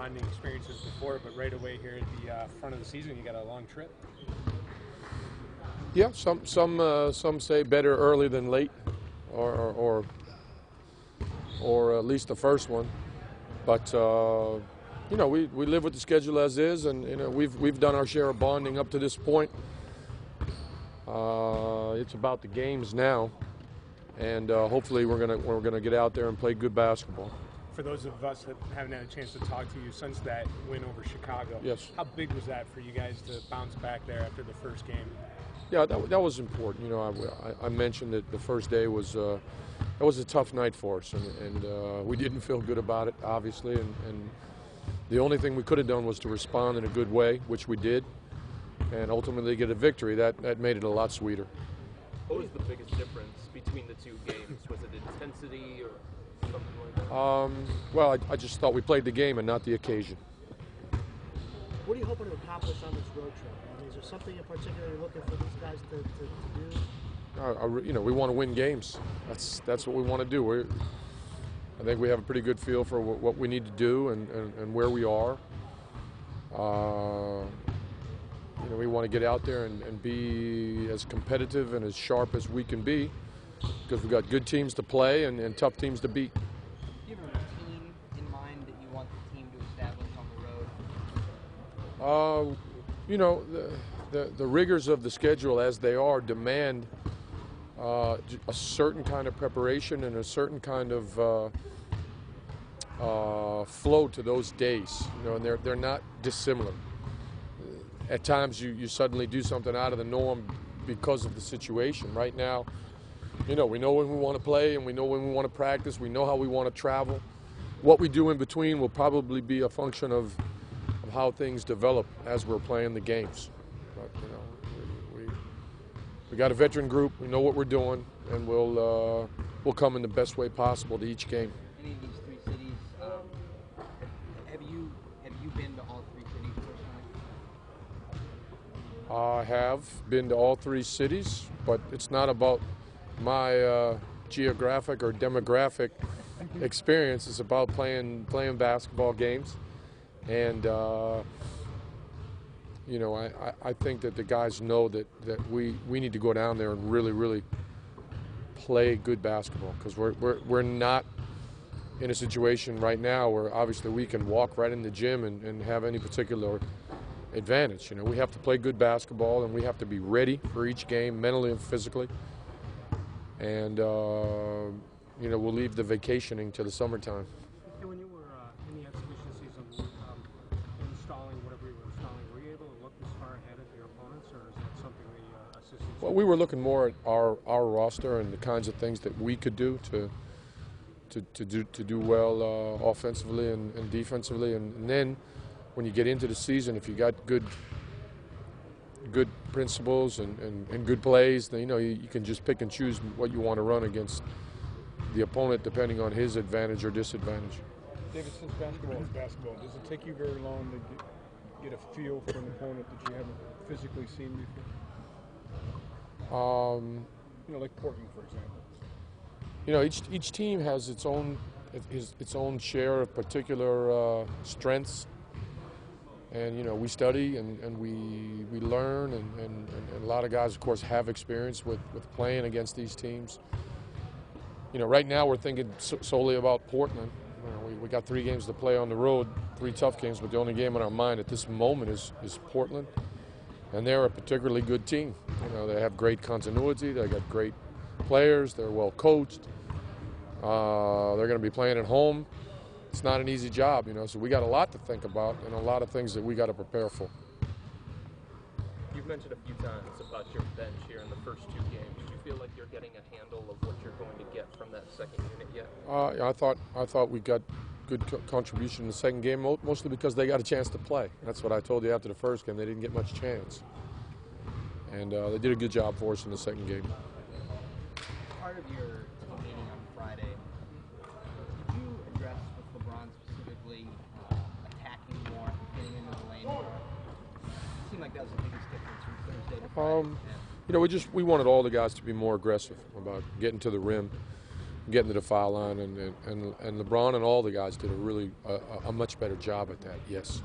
bonding experiences before, but right away here at the front of the season, you got a long trip. Yeah, some say better early than late, or at least the first one. But you know, we live with the schedule as is, and you know, we've done our share of bonding up to this point. It's about the games now, and hopefully we're gonna get out there and play good basketball. For those of us that haven't had a chance to talk to you since that win over Chicago, yes, how big was that for you guys to bounce back there after the first game? Yeah, that was important. You know, I mentioned that the first day was that was a tough night for us, and we didn't feel good about it, obviously. And the only thing we could have done was to respond in a good way, which we did, and ultimately get a victory. That made it a lot sweeter. What was the biggest difference between the two games? Was it intensity or something like that? Well, I just thought we played the game and not the occasion. What are you hoping to accomplish on this road trip? I mean, is there something in particular you're looking for these guys to do? You know, we want to win games. That's what we want to do. I think we have a pretty good feel for what we need to do and where we are. You know, we want to get out there and be as competitive and as sharp as we can be, because we've got good teams to play and tough teams to beat. Do you have a routine in mind that you want the team to establish on the road? You know, the rigors of the schedule as they are demand a certain kind of preparation and a certain kind of flow to those days. You know, and they're not dissimilar. At times you suddenly do something out of the norm because of the situation. Right now, you know, we know when we want to play and we know when we want to practice. We know how we want to travel. What we do in between will probably be a function of how things develop as we're playing the games. But, you know, we got a veteran group. We know what we're doing, and we'll come in the best way possible to each game. Any of these three cities, have you been to all three cities personally? I have been to all three cities, but it's not about my geographic or demographic experience. It's about playing basketball games, and you know, I think that the guys know that we need to go down there and really play good basketball, because we're not in a situation right now where obviously we can walk right in the gym and have any particular advantage. You know, we have to play good basketball, and we have to be ready for each game mentally and physically. And you know, we'll leave the vacationing to the summertime. And when you were in the exhibition season, installing whatever you were installing, were you able to look this far ahead of your opponents, or is that something the assistants? Well, we were looking more at our roster and the kinds of things that we could do to do well offensively and defensively, and then when you get into the season, if you got good principles and good plays, then you know you can just pick and choose what you want to run against the opponent depending on his advantage or disadvantage. David, since basketball is basketball, does it take you very long to get a feel for an opponent that you haven't physically seen before? You know, like Portland, for example. You know, each team has its own share of particular strengths. And, you know, we study and we learn, and a lot of guys, of course, have experience with playing against these teams. You know, right now we're thinking solely about Portland. You know, we got 3 games to play on the road, 3 tough games, but the only game on our mind at this moment is Portland. And they're a particularly good team. You know, they have great continuity, they got great players, they're well coached. They're going to be playing at home. It's not an easy job, you know, so we got a lot to think about and a lot of things that we got to prepare for. You've mentioned a few times about your bench here in the first 2 games. Do you feel like you're getting a handle of what you're going to get from that second unit yet? I thought we got good contribution in the second game, mostly because they got a chance to play. That's what I told you after the first game. They didn't get much chance. And they did a good job for us in the second game. Part of your team meeting on Friday, did you address with Lebron specifically attacking more, getting into the lane more? It seemed like that was the biggest difference from Thursday to Friday. You know, we wanted all the guys to be more aggressive about getting to the rim. getting to the foul line, and LeBron and all the guys did a really a much better job at that. Yes.